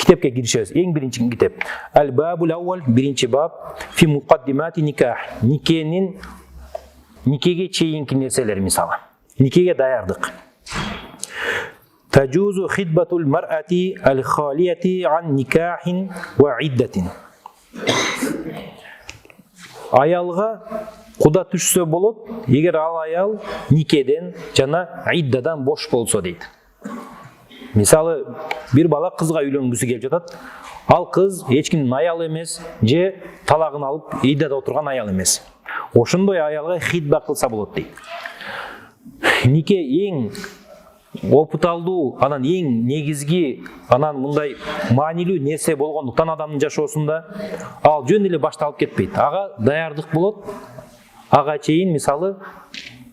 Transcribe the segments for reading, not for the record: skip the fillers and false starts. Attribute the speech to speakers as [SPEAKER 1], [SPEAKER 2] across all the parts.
[SPEAKER 1] Kitapga girişemiz. Eң birinchi kitap. Al-babul awwal, birinchi bab fi muqaddimati nikah. Nikege çeyinki nerseler misалы. Nikege dayardık. Tajuzu khidbatul mar'ati al-khaliyati an nikahin ve iddetin. Ayalga куда түшсө болот, эгер ал аял никеден жана иддадан бош болсо дейт. Мисалы, бир бала кызга үйлөнгүсү келип жатат. Ал кыз эч кимдин аялы эмес, же талагын алып иддада отурган аял эмес. Ошондой аялга хидба кылса болот дейт. Нике эң опыталдуу, анан эң негизги, анан мындай маанилүү нерсе болгондуктан адамдын жашоосунда ал жөн эле башталып кетпейт. Ага даярдык болот. Ага чейин мисалы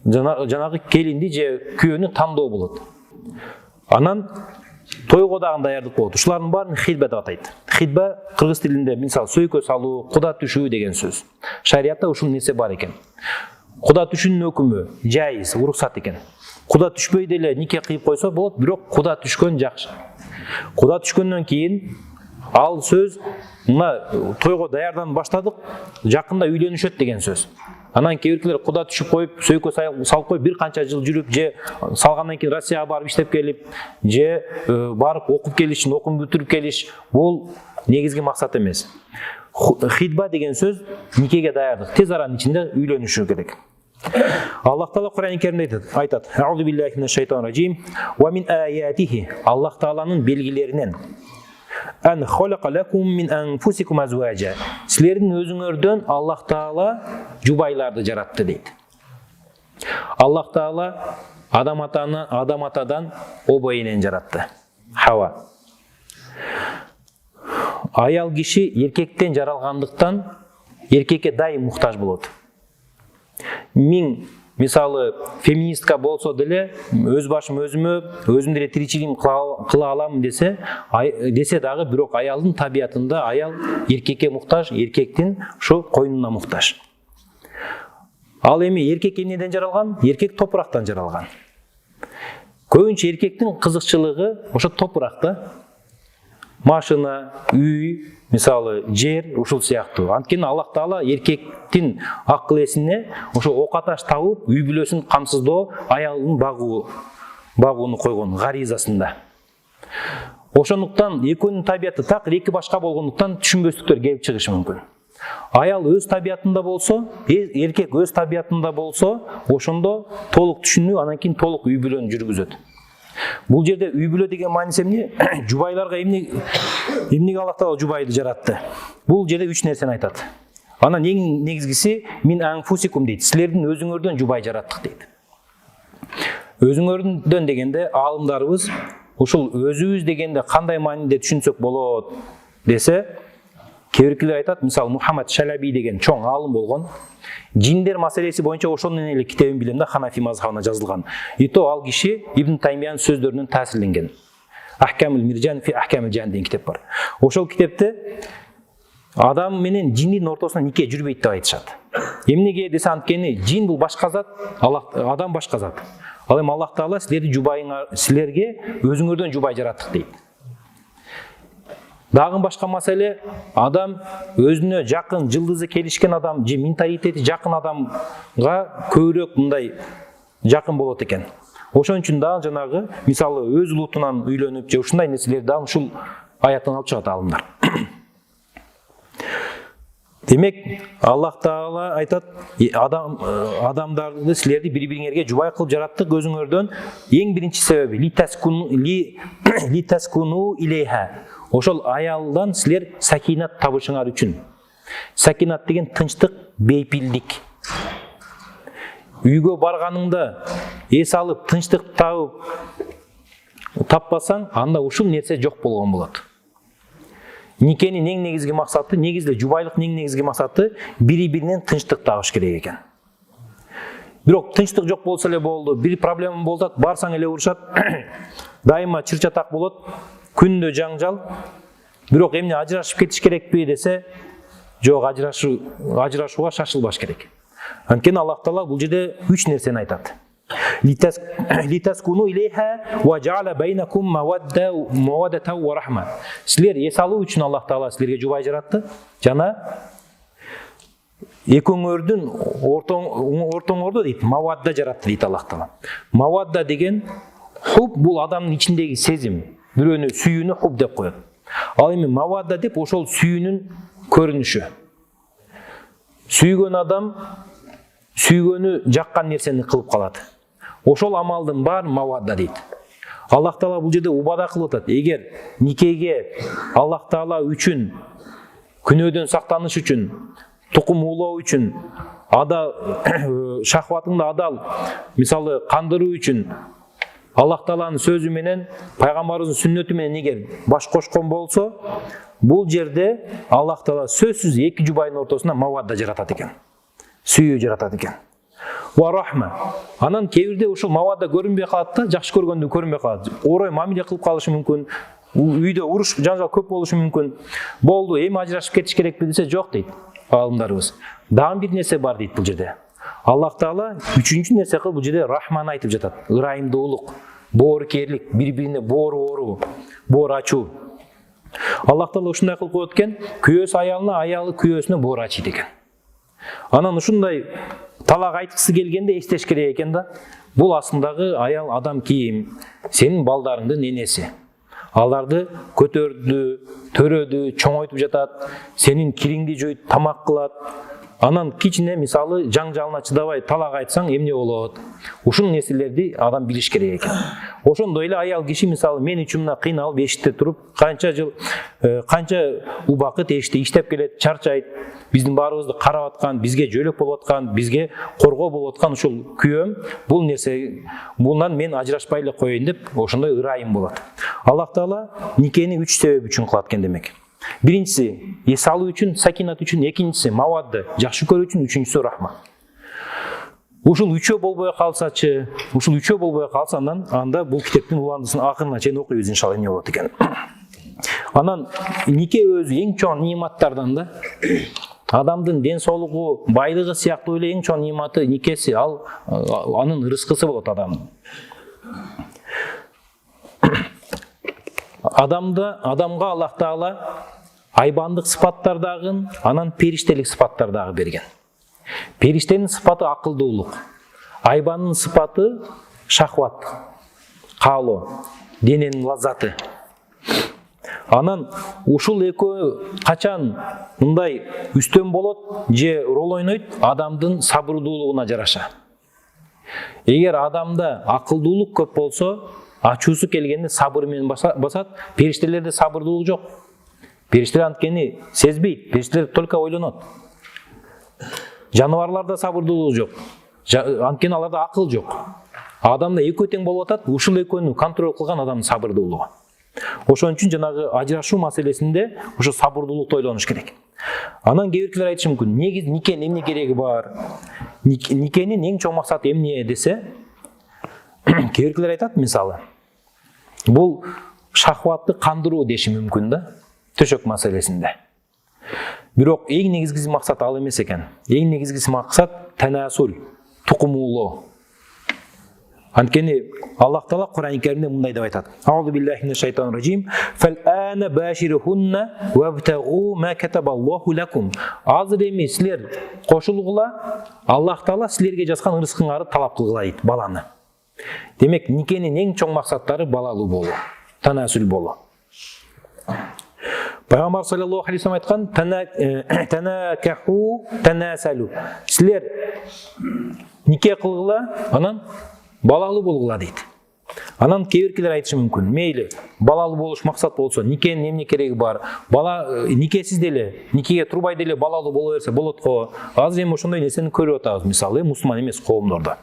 [SPEAKER 1] жанагы келинди же күйөөнү тандоо болот. Анан тойго дагы даярдык болот. Ушулардын баарын хидба деп атайт. Хидба кыргыз тилинде мисалы сөйкө салуу, куда түшүү деген сөз. Шариатта ушул нерсе бар экен. Куда түшүүнүн өкүмү жайыз, уруксат экен. Куда түшпөй деле нике кыйып койсо болот, бирок куда түшкөн жакшы. Куда түшкөндөн кийин ал сөз мына тойго даярдан баштадык, жакында үйлөнүшөт деген сөз. Анан кээбиркилер куда түшүп коюп, сөйкө салып коюп, бир канча жыл жүрүп, же салгандан кийин Россияга барып иштеп келип, же барып окуп келиш, окуп бүтүрүп келиш, бул негизги максат эмес. Хидба деген сөз никеге даярдык, тез аранын ичинде үйлөнүшү керек. Аллах Таала Кур'ан-ы Керимде айтат: "Аузу биллахи минаш шайтанир раджим. Ва мин аятихи", Аллах Тааланын белгилеринен. "Ан халака лакум мин анфусикум азважа", силердин өзүңөрдөн Аллах Таала жубайларды жаратты дейт. Аллах Таала адам атадан обойинен жаратты. Хава. Аял киши эркектен жаралгандыктан эркекке дайым муктаж болот. Мин мисалы феминистка болсо деле өз башым өзүм деле тиричилигим кыла алам десе дагы бирок аялдын табиятында аял эркекке муктаж, эркектин ушу койнуна муктаж. Ал эми эркек эмнеден жаралган? Эркек топурактан жаралган. Көбүнчө эркектин кызыкчылыгы ошо топуракта. Машина, үй, мисалы жер, ушул сыяктуу. Анткени Аллах Таала эркектин акыл эсине ошо окаташ табып, үй бүлөсүн камсыздоо, аялдын багууну койгон гаризасында. Ошондуктан экөөнүн табияты так эки башка болгондуктан түшүнбөстүктөр келип чыгышы мүмкүн. Аял өз табиятында болсо, эркек өз табиятында болсо, ошондо толук түшүнүү, анан кийин толук үй бүлөнү жүргүзөт. Бул жерде үй бүлө деген мааниси эмне? Жубайларга эмнеге Аллах Таала жубайды жаратты? Бул жерде 3 нерсени айтат. Анан эң негизгиси мин анфусикум дейт. Силердин өзүңөрдөн жубай жараттык дейт. Өзүңөрдөн дегенде аалымдарыбыз ушул өзүбүз дегенде кандай мааниде түшүнсөк болот десе, кээбиркилер айтат, мисалы Мухаммад Шалаби деген чоң аалым болгон. Жиндер маселеси боюнча ошонун эле китебин билем да, Ханафи мазхабына жазылган. Ито ал киши Ибн Таймиянын сөздөрүнөн таасирленген. Ахкамул Миржан фи Ахкамул Джан деген китеп бар. Ошол китепте адам менен жиндин ортосунда нике жүрбөйт деп айтышат. Эмнеге десе, анткени жин бул башка зат, адам башка зат. Ал эми Аллах Таала силерге өзүңөрдөн жубай жараттык дейт. Дагы башка маселе, адам өзүнө жакын, жылдызы келишкен адам же менталитети жакын адамга көбүрөөк мындай жакын болот экен. Ошон үчүн дагы жанагы мисалы өз улутунан үйлөнүп же ушундай нерселерди дагы ушул аяттан алып чыгат аалымдар. Демек, Аллах Таала айтат, адамдарды силерди бири-бириңерге жубай кылып жараттык өзүңөрдөн. Эң биринчи себеби литаскуну илейха. Ошол аялдан силер сакинат табышыңар үчүн. Сакинат деген тынчтык, бейпилдик. Үйгө барганыңда эс алып, тынчтык таппасаң, анда ушул нерсе жок болгон болот. Никенин эң негизги максаты, негизде жубайлыктын эң негизги максаты бири-биринен тынчтык табыш керек экен. Бирок тынчтык жок болсо эле болду, бир проблема болот, барсаң эле урушат, дайыма чыр-чатак болот, күндө жаңжал. Бирок эмне ажырашып кетиш керекпи десе, жок, ажырашууга шашылбаш керек. Анткени Аллах Таала бул жерде 3 нерсени айтат. Litaskunu ilayha wa ja'ala bainakum mawaddatan wa rahma. Sizler ес алуу үчүн Аллах Таала силерге жубай жаратты. Жана экөөңөрдүн ортоңордо дейт, мавадда жаратты дейт Аллах Таала. Мавадда деген хуб, бул адамдын ичиндеги сезим. Бирөөнү сүйүүнү хуб деп коет. Ал эми мавадда деп ошол сүйүүнүн көрүнүшү. Сүйгөн адам сүйгөнү жаккан нерсени кылып калат. Ошол амалдын баарын мавадда дейт. Аллах Таала бул жерде убада кылып атат. Эгер никеге Аллах Таала үчүн, күнөөдөн сактаныш үчүн, тукум уулоо үчүн, адал шахватыңды адал, мисалы кандыруу үчүн Аллах Тааланын сөзү менен, пайгамбарыбыздын сүннөтү менен эгер баш кошкон болсо, бул жерде Аллах Таала сөзсүз эки жубайдын ортосуна мавадда жаратат экен. Сүйүү жаратат экен. Ва рахма. Анан кээ-бирде ушул мавадда көрүнбөй калат да, жакшы көргөндү көрүнбөй калат. Орой мамиле кылып калышы мүмкүн. Үйдө уруш, жаңжал көп болушу мүмкүн. Болду, эми ажырашып кетиш керекпи десе, жок дейт аалымдарыбыз. Дагы бир нерсе бар дейт бул жерде. Аллах Таала үчүнчү нерсе кылып бул жерде рахман айтып жатат. Ырайымдуулук, боорукерлик, бири-бирине боор ачуу. Аллах Таала ушундай кылып коет экен, күйөөсү аялына, аялы күйөөсүнө боор ачыйт экен. Анан ушундай талак айткысы келгенде эстеш керек экен да. Бул асындагы аял адам кийим, сенин балдарыңдын энеси. Аларды көтөрдү, төрөдү, чоңойтуп жатат, сенин кириңди жуйт, тамак кылат. Анан кичине мисалы жаңжалына чыдабай талак айтсаң эмне болот? Ушул нерселерди адам билиш керек экен. Ошондой эле аял киши мисалы мен үчүн мына кыйналып эшикте туруп, канча жыл, канча убакыт эшикте иштеп келет, чарчайт. Биздин баарыбызды карап аткан, бизге жөлөк болуп аткан, бизге коргоо болуп аткан ушул күйөөм, бул нерсе, бундан мен ажырашпай эле коеюн деп ошондой ырайым болот. Аллах Таала никени 3 себеп үчүн кылат экен демек. Биринчиси эс алуу үчүн, сакинат үчүн, экинчиси мавадда, жакшы көрүү үчүн, үчүнчүсү рахма. Ушул үчөө болбой калсачы, анда бул китептин уландысын акырына чейин окуйбуз иншалла эмне болот экен. Анан нике өзү эң чоң нематтардан да. Адамдын ден соолугу, байлыгы сыяктуу эле эң чоң нематы никеси, ал анын рызкысы болот адамдын. Адамга Аллах Таала айбандык сыпаттардагы, анан периштелик сыпаттардагы берген. Периштенин сыпаты акылдуулук, айбандын сыпаты шахват, каалоо, дененин лаззаты. Анан ушул экөө качан мындай үстөн болот же рол ойнойт? Адамдын сабырдуулугуна жараша. Эгер адамда акылдуулук көп болсо, ачуусу келгенде сабыр менен басат. Периштелерде сабырдуулук жок. Периштелер анткени сезбейт, периштелер только ойлонот. Жаныбарларда сабырдуулук жок. Анткени аларда акыл жок. Адамда экөө тең болуп атат, ушул экөөнү контроль кылган адамдын сабырдуулугу. Ошон үчүн жанагы ажырашуу маселесинде ошо сабырдуулукту ойлонуш керек. Анан кээ биркилер айтышы мүмкүн, негиз никенин эмне кереги бар? Никенин эң чоң максаты эмне десе, кээ биркилер айтат мисалы, бул шахватты кандыруу деши мүмкүн да, төшөк маселесинде. Бирок эң негизги максат ал эмес экен. Эң негизги максат танасул, тукум уулоо. Анткени Аллах Таала Кур'ан-ы Каримде мындай деп айтат. Аузу биллахи минаш шайтанир раджим. Фал-ана баширухунна вабтагу ма катабаллаху лакум. Азыр эми силер кошулгула, Аллах Таала силерге жазган ырыскыңарды талап кылгыла дейт, баланы. Демек, никенин эң чоң максаттары балалуу болуу, танасул болуу. Пайгамбар саллаллаху алейхи ва саллям айткан, танакаху танасалу. Силер нике кылгыла, анан балалуу болгула дейт. Анан кээ биркилер айтышы мүмкүн, мейли, балалуу болуш максат болсо, никенин эмне кереги бар? Бала никесиз деле, никеге турбай деле балалуу боло берсе болот го. Азыр эми ошондой нерсени көрүп атабыз, мисалы, мусулман эмес коомдордо.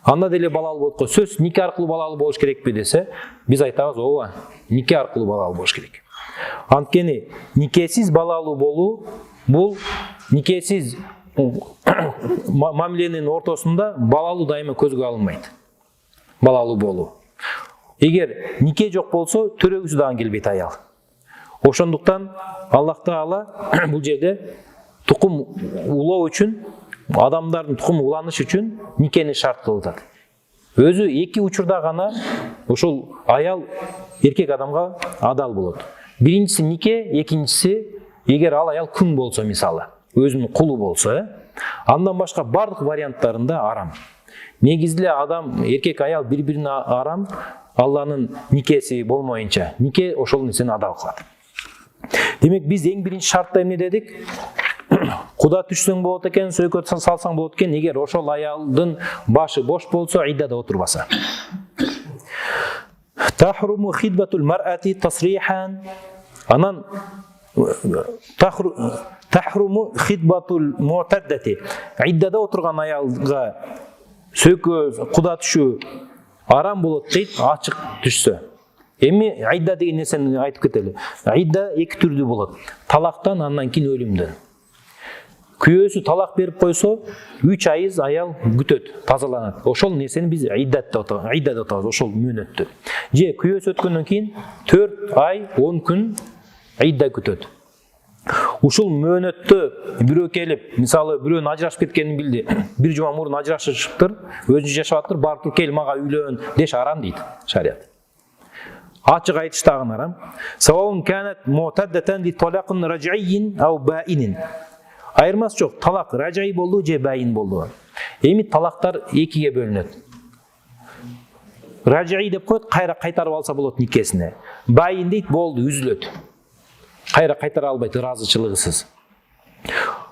[SPEAKER 1] Анда деле балалуу болот го. Сөз нике аркылуу балалуу болуш керекпи десе, биз айтабыз, ооба, нике аркылуу балалуу болуш керек. Анткени никесиз балалуу болуу, бул никесиз мамиленин ортосунда балалуу дайыма көзгө алынбайт. Балалуу болуу. Эгер нике жок болсо, төрөгүсү дагы келбейт аял. Ошондуктан Аллах Таала бул жерде тукум улоо үчүн, адамдардын тукуму уланыш үчүн никени шарт кылып атат. өзү эки учурда гана ошол аял эркек адамга адал болот. Биринчиси нике, экинчиси эгер ал аял күң болсо, мисалы, өзүнүн кулу болсо, андан башка бардык варианттарында арам. Негизде адам, эркек аял бири-бирине арам, Алланын никеси болмоюнча, нике ошол нерсени адал кылат. Демек биз эң биринчи шартта эмне дедик? Куда түшсөң болот экен, сөйкөт салсаң болот экен, эгер ошол аялдын башы бош болсо, иддада отурбаса. Тахруму хидбатул мар'ати тасрихан. Анан тахруму хидбатул му'таддати. Иддада отурган аялга сөйкө, куда түшүү арам болот дейт, ачык түшсө. Эми идда деген нерсени айтып кетели. Идда эки түрдүү болот. Талактан, андан кийин өлүмдөн. Күйөөсү талак берип койсо, 3 айыз аял күтөт, тазаланат. Ошол нерсени биз иддада отабыз, ошол мөөнөттү. Же күйөөсү өткөндөн кийин 4 ай 10 күн идда күтөт. Ушул мөөнөттө бирөө келип, мисалы бирөөнүн ажырашып кеткенин билди. Бир жума мурун ажырашыптыр, өзү жашаптыр, барып кел мага үйлөн деш арам дейт шарият. Ачык айтыш дагы арам. Саваун канат му'таддатан ли талакын раджиин ау баинин. Айырмасы жок, талак раджай болду же баин болду. Эми талактар экиге бөлүнөт. Раджай деп коет, кайра кайтарып алса болот никесине. Баин дейт, болду, үзүлөт. Кайра кайтара албайт, ыраазычылыгысыз.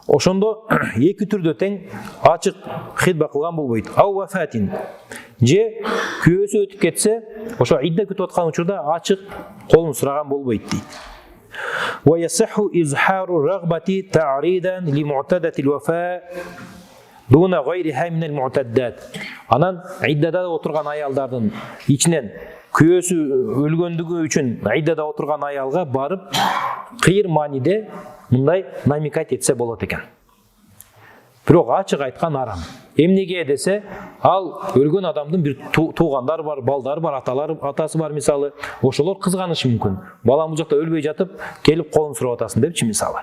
[SPEAKER 1] Ошондо эки түрдө тең ачык хидба кылган болбойт. Ау вафатин. Же күйөөсү өтүп кетсе, ошо идда күтүп аткан учурда ачык колун сураган болбойт дейт. ويصح إظهار الرغبة تعريضا لمعتدة الوفاء دون غيرها من المعتدات. Анан иддада отурган аялдардын ичинен күйөөсү өлгөндүгү үчүн иддада отурган аялга барып кыйыр мааниде мындай намекать этсе болот экен. Бирок ачык айткан арам. Эмнеге десе, ал өлгөн адамдын бир туугандары бар, балдары бар, атасы бар мисалы, ошолор кызганышы мүмкүн. Балам бул жакта өлбөй жатып, келип колун сурап атасың депчи мисалы.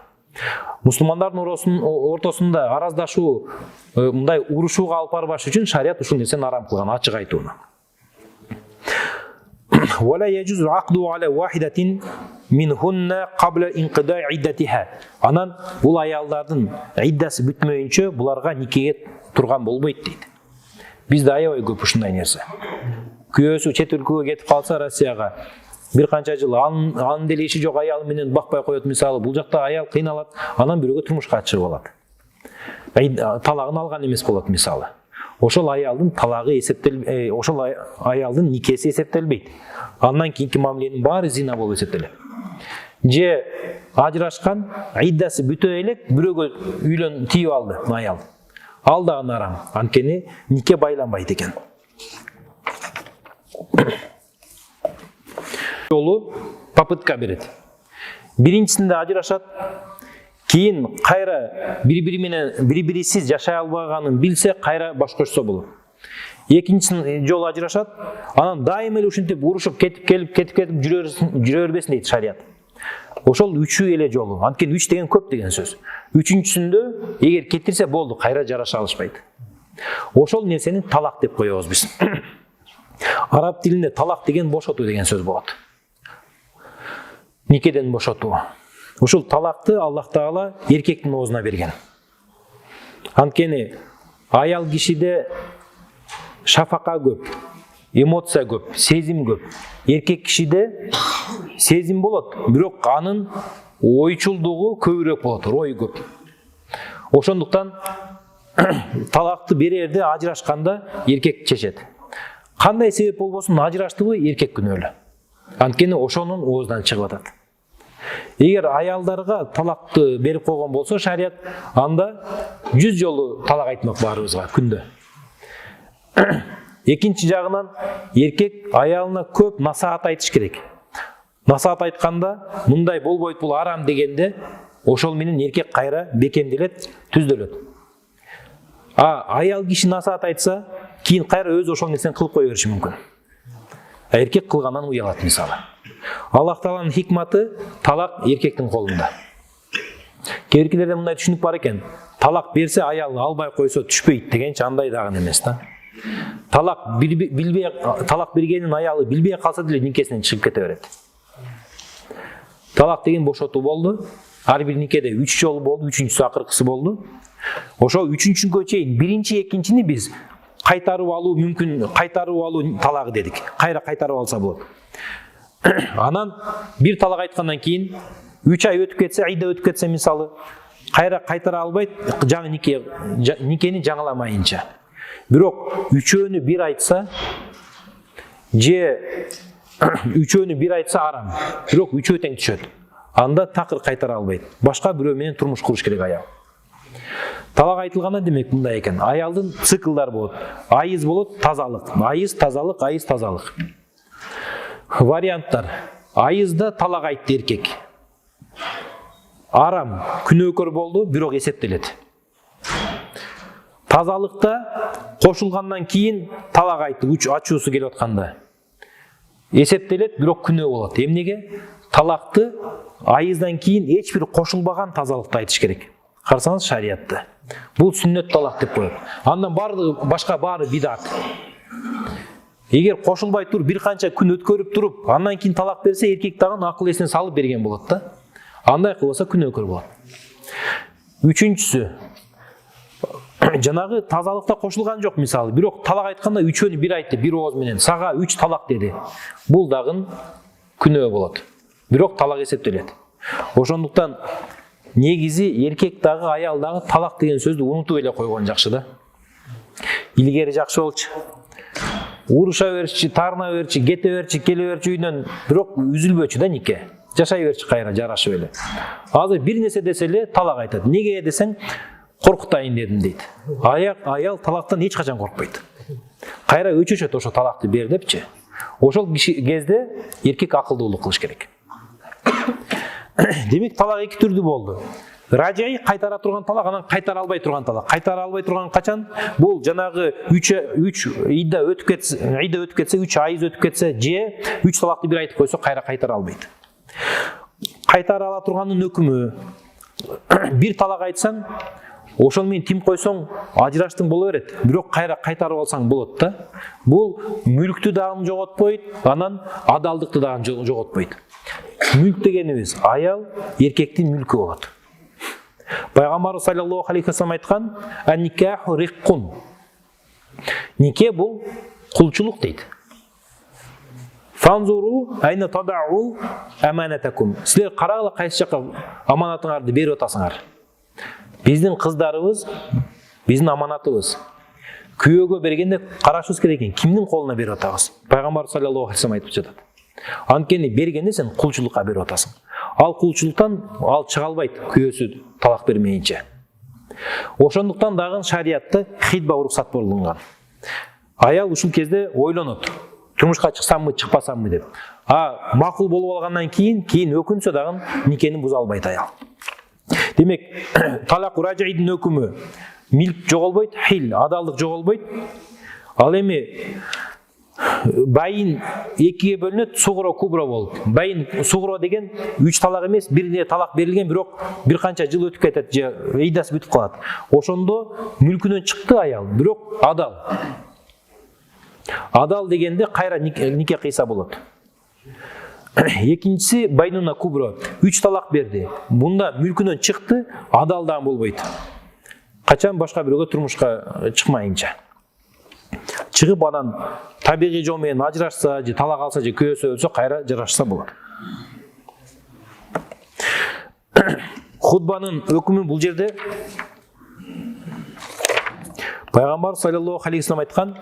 [SPEAKER 1] Мусулмандардын ортосунда араздашуу, мындай урушууга алып барбаш үчүн шарият ушул нерсени арам кылган, ачык айтууну. ولا يجوز العقد على واحدة منهن قبل انقضاء عدتها. Анан бул аялдардын иддасы бүтмөйүнчө буларга никеге турган болбойт дейт. Бизде аябай көп ушундай нерсе. Күйөөсү чет өлкөгө кетип калса, Россияга бир канча жыл анын деле иши жок аялы менен бакпай коет мисалы, бул жакта аял кыйналат, анан бирөөгө турмушка чыгып алат. Талагын алган эмес болот мисалы. Ошол аялдын талагы ошол аялдын никеси эсептелбейт. Андан кийинки мамиленин баары зина болуп эсептелет. Же ажырашкан, иддасы бүтө элек бирөөгө үйлөн тийип алды аял. Ал дагы арам. Анткени нике байланбайт экен. Жолу попытка берет. Биринчисинде ажырашат, кийин кайра бири-бирисиз жашай албаганын билсе, кайра баш кошсо болот. Экинчи жолу ажырашат, анан дайыма эле ушинтип урушуп кетип жүрө бербесин дейт шарият. Ошол үчүү эле жолу. Анткени 3 деген көп деген сөз. Үчүнчүсүндө эгер кетирсе болду, кайра жараша алышпайт. Ошол нерсени талак деп коебуз биз. Араб тилинде талак деген бошотуу деген сөз болот. Никеден бошотуу. Ушул талакты Аллах Таала эркектин оозуна берген. Анткени аял кишиде шафака көп, эмоция көп, сезим көп. Эркек кишиде сезим болот, бирок анын ойчулдугу көбүрөөк болот, ой көп. Ошондуктан талакты берерде ажырашканда эркек чечет. Кандай себеп болбосун ажыраштыбы эркек күнөөлүү. Анткени ошонун оозунан чыгып атат. Эгер аялдарга талакты берип койгон болсо шарият, анда 100 жолу талак айтмак баарыбызга күндө. Экинчи жагынан эркек аялына көп насаат айтыш керек. Насаат айтканда мындай болбойт, бул арам дегенде ошол менен эркек кайра бекемделет, түздөлөт. Аял киши насаат айтса, кийин кайра өзү ошол нерсени кылып кое бериши мүмкүн. Эркек кылгандан уялат мисалы. Аллах Тааланын хикматы талак эркектин колунда. Кээбиркилерде мындай түшүнүк бар экен. Талак берсе аял албай койсо түшпөйт дегенчи, андай дагы эмес да. Талак бергенин аялы билбей калса деле никесинен чыгып кете берет. Талак деген бошотуу болду. Ар бир никеде 3 жолу болду, 3-үнчүсү акыркысы болду. Ошо 3-үнчүгө чейин биринчи, экинчини биз кайтарып алуу мүмкүн, кайтарып алуу талагы дедик. Кайра кайтарып алса болот. Анан бир талак айткандан кийин 3 ай өтүп кетсе, айда өтүп кетсе мисалы, кайра кайтара албайт, жаңы никени жаңыламайынча. Бирок үчөөнү бир айтса, же үчөөнү бир айтса арам. Бирок үчөө тең түшөт. Анда такыр кайтара албайт. Башка бирөө менен турмуш куруш керек аял. Талак айтылганда демек мындай экен. Аялдын циклдар болот. Айыз болот, тазалык. Айыз, тазалык, айыз, тазалык. Варианттар. Айызда талак айтты эркек. Арам, күнөөкөр болду, бирок эсептелет. Тазалыкта кошулгандан кийин талак айтты, ачуусу келип атканда. Эсептелет, бирок күнөө болот. Эмнеге? Талакты айыздан кийин эч бир кошулбаган тазалыкты айтыш керек. Карасаңыз шариатта. Бул сүннөт талак деп коет. Андан башка баары бидат. Эгер кошулбай туруп, бир канча күн өткөрүп туруп, андан кийин талак берсе, эркек дагы акыл эсине салып берген болот да. Андай кылбаса күнөөкөр болот. Үчүнчүсү, жанагы тазалыкта кошулган жок мисалы, бирок талак айтканда үчөөнү бир айтты, бир ооз менен, сага 3 талак деди. Бул дагы күнөө болот. Бирок талак эсептелет. Ошондуктан негизи эркек дагы аял дагы талак деген сөздү унутуп эле койгон жакшы да. Илгери жакшы болчу. Уруша берчи, тарына берчи, кете берчи, келе берчи үйдөн, бирок үзүлбөчү да нике. Жашай берчи кайра жарашып эле. Азыр бир нерсе десе эле талак айтат. Неге десең, коркутайын дедим дейт. Аял талактан эч качан коркпойт. Кайра өчөшөт ошо талакты бер депчи. Ошол кезде эркек акылдуулук кылыш керек. Демек талак эки түрдүү болду. Раджай кайтара турган талак, анан кайтара албай турган талак. Кайтара албай турган качан? Бул жанагы 3 айда өтүп кетсе, 3 айыз өтүп кетсе, же 3 талакты бир айтып койсо кайра кайтара албайт. Кайтара ала турганын өкүмү бир талак айтсаң, ошол менен тим койсоң ажыраштың боло берет. Бирок кайра кайтарып алсаң болот да. Бул мүлктү дагы жоготпойт, анан адалдыкты дагы жоготпойт. Мүлк дегенибиз аял, эркектин мүлкү болот. Пайгамбар саллаллаху алейхи ва саллям айткан: "Ан-никаху риққун". Нике бул кулчулук дейт. Фанзуру айна тадау аманатакум. Силер карагыла кайсы жакка аманатыңарды берип атасыңар. Биздин кыздарыбыз, биздин аманатыбыз. Күйөөгө бергенде карашыбыз керек экен, кимдин колуна берип атабыз? Пайгамбар саллаллаху алейхи ва саллям айтып жатат. Анткени бергенде сен кулчулукка берип атасың. Ал кулчулуктан ал чыга албайт, күйөөсү талак бермейинче. Ошондуктан дагы шариатта хидба уруксат болунган. Аял ушул кезде ойлонот. Турмушка чыксамбы, чыкпасамбы деп. Макул болуп алгандан кийин өкүнсө дагы никени буза албайт аял. Демек, талак раджайдын өкүмү милк жоголбойт, хил, адалдык жоголбойт. Ал эми байын экиге бөлүнөт, сугро кубро болуп. Байын сугро деген 3 талак эмес, биринде талак берилген, бирок бир канча жыл өтүп кетет же ыйдасы бүтүп калат. Ошондо мүлкүнөн чыкты аял, бирок адал. Адал дегенде кайра нике кыйса болот. Экинчиси байнуна кубро, 3 талак берди. Бунда мүлкүнөн чыкты, адалдан болбойт. Качан башка бирөөгө турмушка чыкмайынча. Чыгып анан табигый жол менен ажырашса, же талак алса, же күйөөсү өлсө кайра жарашса болот. Хутбанын өкүмү бул жерде Пайгамбар саллаллаху алейхи ва саллям айткан: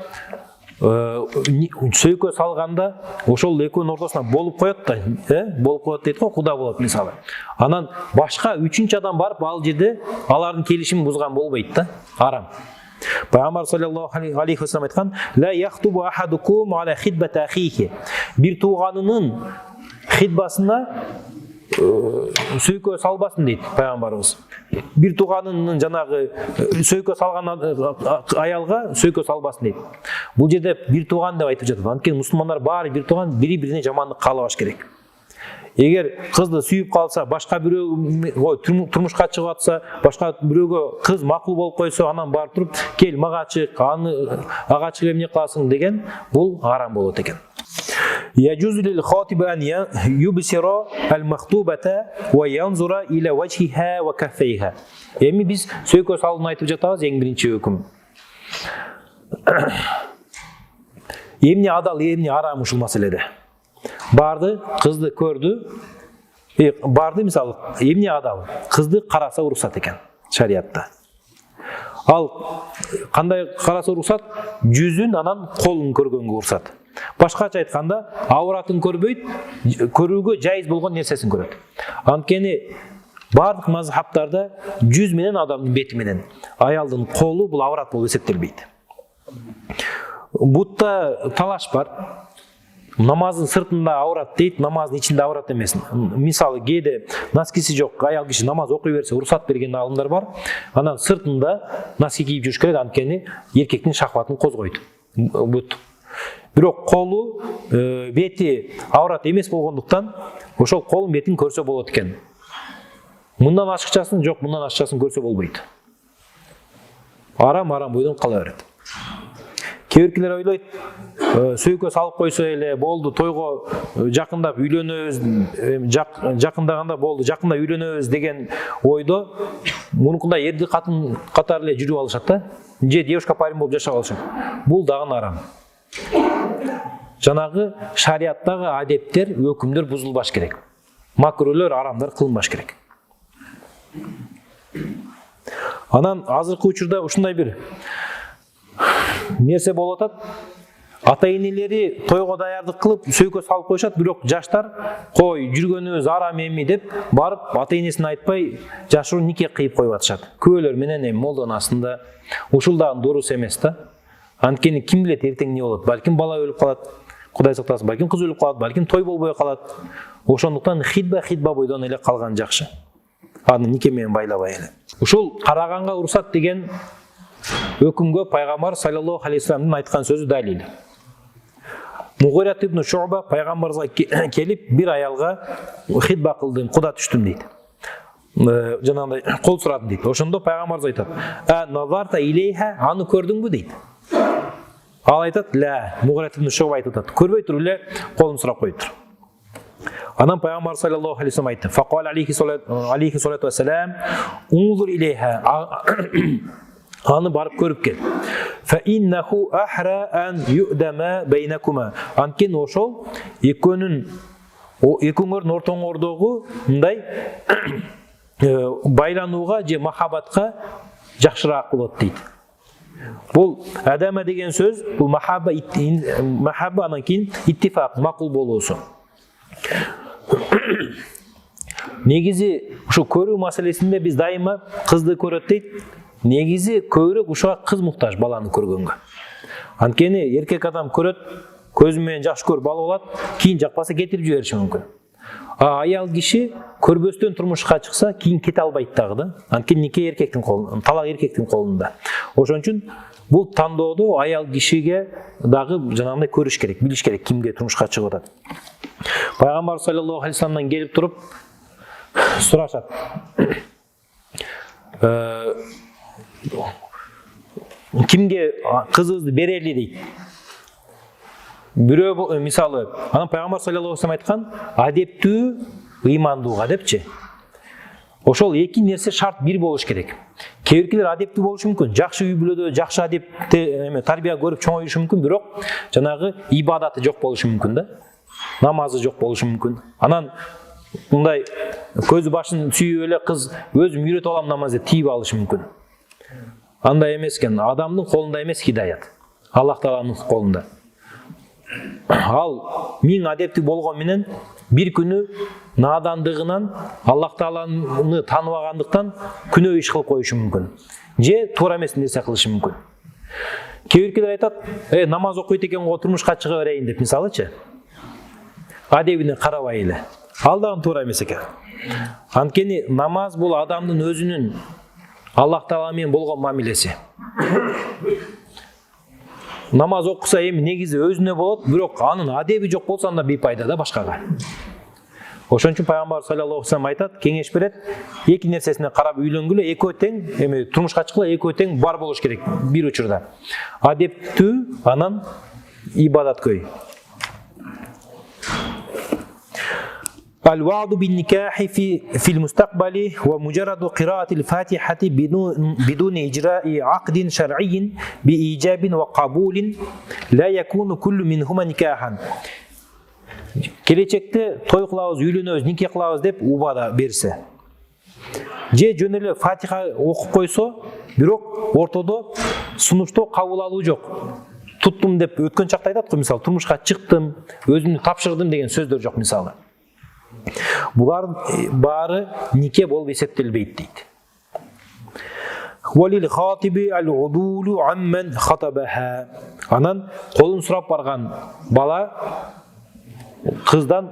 [SPEAKER 1] сөйкө салганда ошол экөөнүн ортосуна болуп коет да, болуп коет дейт го, куда болот мисалы. Анан башка 3-чү адам барып ал жерде алардын келишимин бузган болбойт да, арам. Пайгамбар саллаллаху алейхи ва саллям айткан: "Ла яхтубу ахадукум ала хидбати ахихи". Бир тууганынын хидбасына сөйкө салбасын дейт пайгамбарыбыз. Бир тууганынын жанагы сөйкө салган аялга сөйкө салбасын дейт. Бул жерде бир тууган деп айтып жатат. Анткени мусулмандар баары бир тууган, бири-бирине жамандык каалабаш керек. Егер қызды сүйіп қалса, башқа біреу тұрмышқа шығып атса, башқа біреуге қыз мақұл болып қойса, анан барып тұрып, кел маға чық, аға чық емне қыласың деген, бұл арам болады екен. يجوز للخاطب أن يبصر المخطوبة وينظر إلى وجهها وكفيها. Эми биз сөйкө салуун айтып жатабыз, эң биринчи өкүм. Эмне адал, эмне арам ушул маселеде. Барды, кызды көрдү. Барды мисалы, эмне адал? Кызды караса уруксат экен шариатта. Ал кандай караса уруксат? Жүзүн, анан колун көргөнгө уруксат. Башкача айтканда, ауратын көрбөйт, көрүүгө жайыз болгон нерсесин көрөт. Анткени бардык мазхабтарда жүз менен адамдын бети менен аялдын колу бул аурат болуп эсептелбейт. Бутта талаш бар. Намаздын сыртында аурат дейт, намаздын ичинде аурат эмес. Мисалы, кээде носкиси жок аял киши намаз окуй берсе, уруксат берген алымдар бар. Анан сыртында носки кийип жүрүш керек, анткени эркектин шахватын козгойт. Бут. Бирок колу, бети аурат эмес болгондуктан, ошол колун бетин көрсө болот экен. Мындан ашыкчасын жок, мындан ашыкчасын көрсө болбойт. Арам бойдон кала берет. Кээ-биркилер ойлойт, сөйкө салып койсо эле болду, тойго жакындап үйлөнөбүз, жакындаганда болду, жакында үйлөнөбүз деген ойдо мунукунда эрди катын катары эле жүрүп алышат да, же девушка парень болуп жашап алышат. Бул дагы арам. Жанагы шариаттагы адептер, өкүмдөр бузулбаш керек. Макрулөр, арамдар кылынбаш керек. Анан азыркы учурда ушундай бир нерсе болуп атат. Ата-энелери тойго даярдык кылып, сөйкө салып коюшат, бирок жаштар кой, жүргөнүбүз арам эми деп барып ата-энесине айтпай жашыруу нике кыйып коюп атышат. Көөлөр менен эми молдонун астында ушул дагы дурус эмес да. Анткени ким билет эртең эмне болот? Балким бала өлүп калат, Кудай сактасын, балким кыз өлүп калат, балким той болбой калат. Ошондуктан хитба бойдон эле калган жакшы. Аны нике менен байлабай эле. Ушул караганга уруксат деген өкүмгө пайгамбар саллаллаху алейхи вассаламдын айткан сөзү далил. Мугират ибн Шуба пайгамбарга келип бир аялга хитба кылдым, куда түштүм дейт. Жанагындай кол сурадым дейт. Ошондо пайгамбар айтат: "Назарта илейха", аны көрдүңбү дейт. Ал айтат: "Ла", Мугират ибн Шуба айтат: "Көрбөй туруп эле колун сурап коюп тур". Анан пайгамбар саллаллаху алейхи вассалам айтты: "Фақал алейхи салату вассалам, унзур илейха", аны барып көрүп кел. Фа иннаху ахра ан ю'дама байнакума. Анткени ошол экөөнүн ортоңордогу мындай байланууга же махабатка жакшыраак болот дейт. Бул адама деген сөз, бул махабба анан кийин иттифак, макул болуусу. Негизи ушу көрүү маселесинде биз дайыма кызды көрөт дейт. Негизи көбүрөөк ушуга кыз муктаж баланы көргөнгө. Анткени эркек адам көрөт, көзү менен жакшы көрүп алып алат, кийин жакпаса кетирип жибериши мүмкүн. Аял киши көрбөстөн турмушка чыкса, кийин кете албайт дагы да. Анткени нике эркектин колунда, талак эркектин колунда. Ошон үчүн бул тандоодо аял кишиге дагы жанагындай көрүш керек, билиш керек кимге турмушка чыгып атат. Пайгамбар саллаллаху алейхи вассаламдан келип туруп сурашат: "Кимге кызыбызды берели?" дейт. Бирөө мисалы, анан пайгамбар саллаллаху алейхи вассалам айткан: "Адептүү, ыймандууга" депчи. Ошол эки нерсе шарт бир болуш керек. Кээ-биркилер адептүү болушу мүмкүн, жакшы үй бүлөдө жакшы адепти тарбия көрүп чоңоюшу мүмкүн, бирок жанагы ибадаты жок болушу мүмкүн да. Намазы жок болушу мүмкүн. Анан мындай көзү башын сүйүп эле кыз өзүм үйрөтүп алам намаз деп тийип алышы мүмкүн. Андай эмес экен, адамдын колунда эмес хидаят. Аллах Тааланын колунда. Ал миң адепти болгон менен бир күнү надандыгынан Аллах Тааланы тааныбагандыктан күнөө иш кылып коюшу мүмкүн. Же туура эмес нерсе кылышы мүмкүн. Кээ-биркилер айтат: "Намаз окуйт экен го, турмушка чыга берейин" деп, мисалычы. Адебине карабай эле. Ал дагы туура эмес экен. Анткени намаз бул адамдын өзүнүн Аллах Таала менен болгон мамилеси. Намаз окуса эми негизи өзүнө болот, бирок анын адеби жок болсо анда бейпайда да башкага. Ошон үчүн пайгамбар саллаллаху алейхи вассалам айтат, кеңеш берет, эки нерсесине карап үйлөнгүлө, экөө тең, эми турмушка чыккыла экөө тең бар болуш керек бир учурда. Адептүү, анан ибадаткөй. الوعد بالنكاح في المستقبل ومجرد قراءة الفاتحة بدون إجراء عقد شرعي بإيجاب وقبول لا يكون كل منهما نكاحا. Келечекте той кылабыз, үйлөнөбүз, нике кылабыз деп убада берсе. Же жөн эле Фатиха окуп койсо, бирок ортодо сунуштоо кабыл алуу жок. Туттум деп өткөн чакта айтат го, мисалы, турмушка чыктым, өзүмдү тапшырдым деген сөздөр жок, мисалы. Булар баары нике болуп эсептелбейт дейт. Валил хатиби ал-удулу амман хатабаха. Анан колун сурап барган бала кыздан,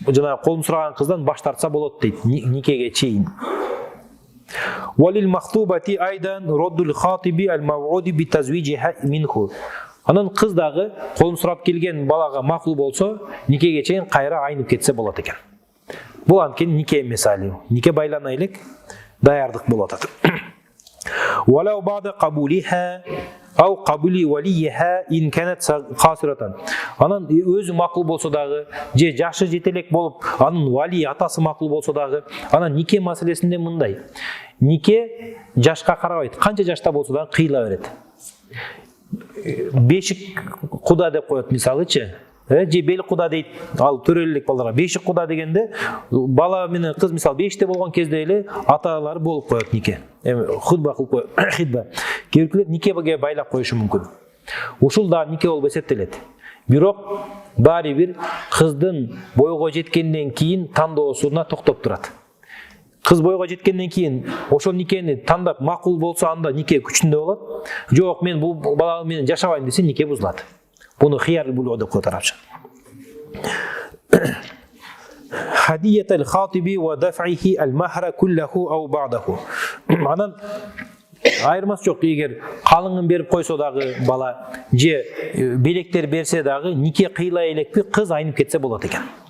[SPEAKER 1] жана колун сураган кыздан баш тартса болот дейт, никеге чейин. Валил махтубати айдан роддул хатиби ал-мав'уди би тазвижиха минху. Анан кыз дагы колун сурап келген балага макул болсо, никеге чейин кайра айнып кетсе болот экен. Бул анткени нике эмес али. Нике байлана элек, даярдык болот атат. Валау бада кабулиха ау кабули валиха ин канат касирatan. Анан өзү макул болсо дагы, же жашы жетелек болуп, анын вали атасы макул болсо дагы, анан нике маселесинде мындай. Нике жашка карабайт. Канча жашта болсо дагы кыйла берет. Бешик куда деп коет, мисалычы. Же бел куда дейт, ал төрөлүк балдарга. Бешик куда дегенде бала менен кыз мисалы 5те болгон кезде эле аталары болуп коет нике. Эми худба кылып коет, хидба. Кейбиркилер никеге байлап коюшу мүмкүн. Ушул да нике болуп эсептелет. Бирок баары бир кыздын бойго жеткенден кийин тандоосуна токтоп турат. Кыз бойго жеткенден кийин ошол никени тандап макул болсо анда нике күчүндө болот. Жок, мен бул бала менен жашабайм десе нике бузулат. Буну хияр булуу деп коет арабча. Hadiyat al-khatibi wa daf'ihi al-mahra kullahu aw ba'dahu. Анан айырмасы жок, эгер калыңын берип койсо дагы бала, же белектер берсе дагы нике кыйла элекпи, кыз айнып кетсе болот экен.